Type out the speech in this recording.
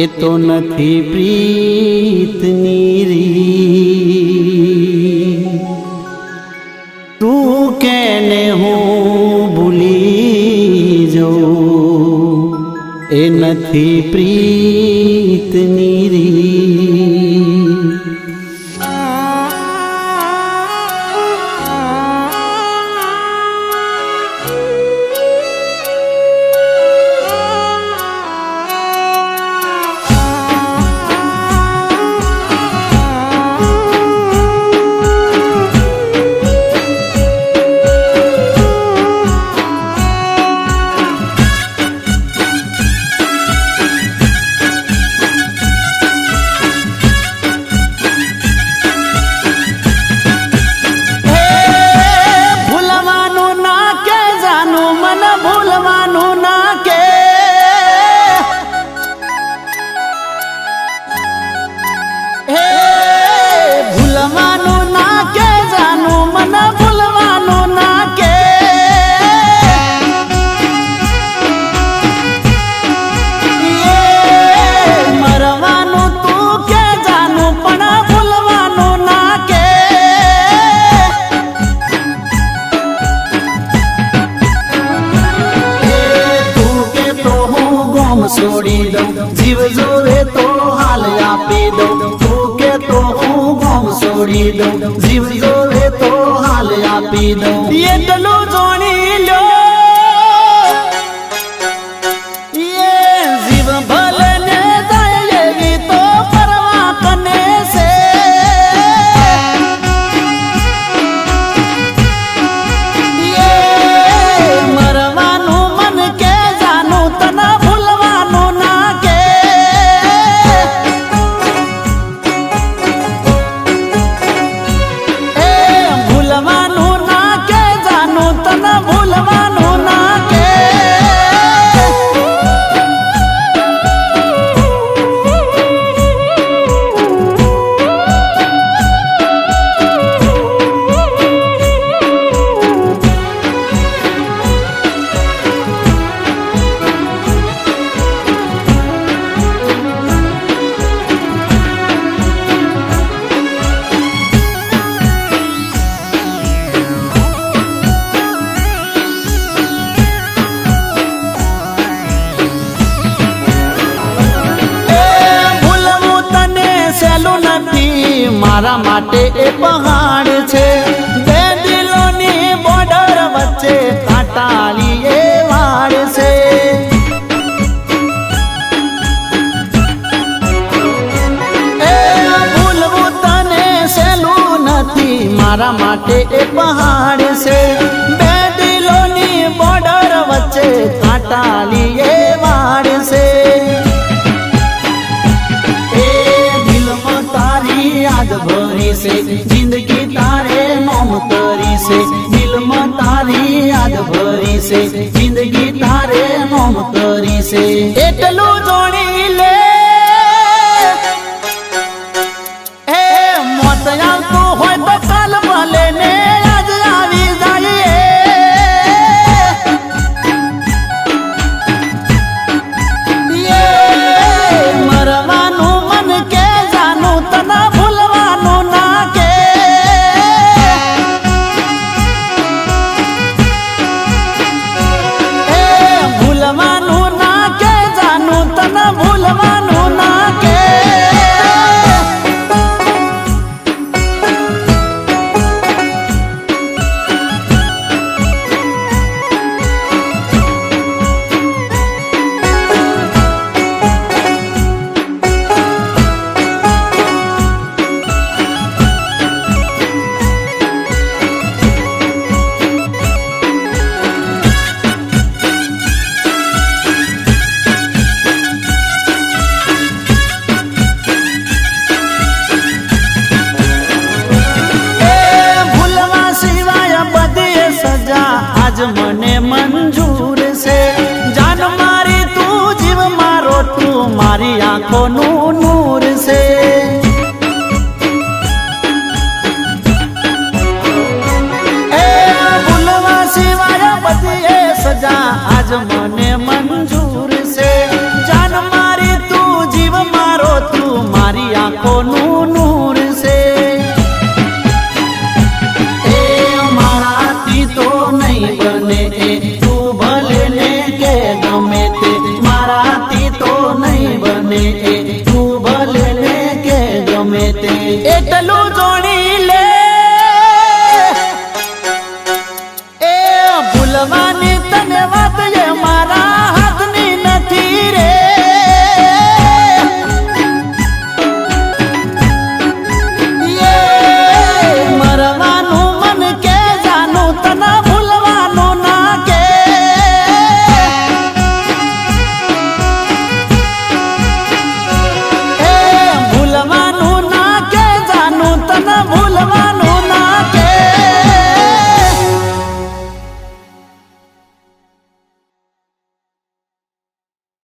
એ તો નથી પ્રીતની રીત। તું કેને હું ભૂલી જાઉં એ નથી પ્રીતની રીત। છોડી દઉં જીવ જોવે તો હાલ આપી દઉં। તું કે તો હું ગોમ છોડી દઉં જીવ જોવે તો હાલ આપી દઉં। એટલું જોણી લો એ જીવ ભલે ને જાય એવી તો પરવા કને છે। મરવાનું મન કે જાનું તને મારા માટે એ પહાડ છે બે દિલોની બોર્ડર વચ્ચે કાંટાળી એ વાડ છે। એ ભૂલવું તને સહેલું નથી મારા માટે એ પહાડ છે બે દિલોની બોર્ડર વચ્ચે કાંટાળી એ વાડ છે। याद भरी से जिंदगी तारे नाम तरी से दिल में तारी याद भरी से जिंदगी तारे नाम तरी से। एटलू जोड़ी ले हे मौत आवतो होय तो काल भले ने आज आवी जाए। ये मरवानु मन के जानू तना आज मने मंजूर से जान मारी तू जीव मारो तू मारी आंखों नू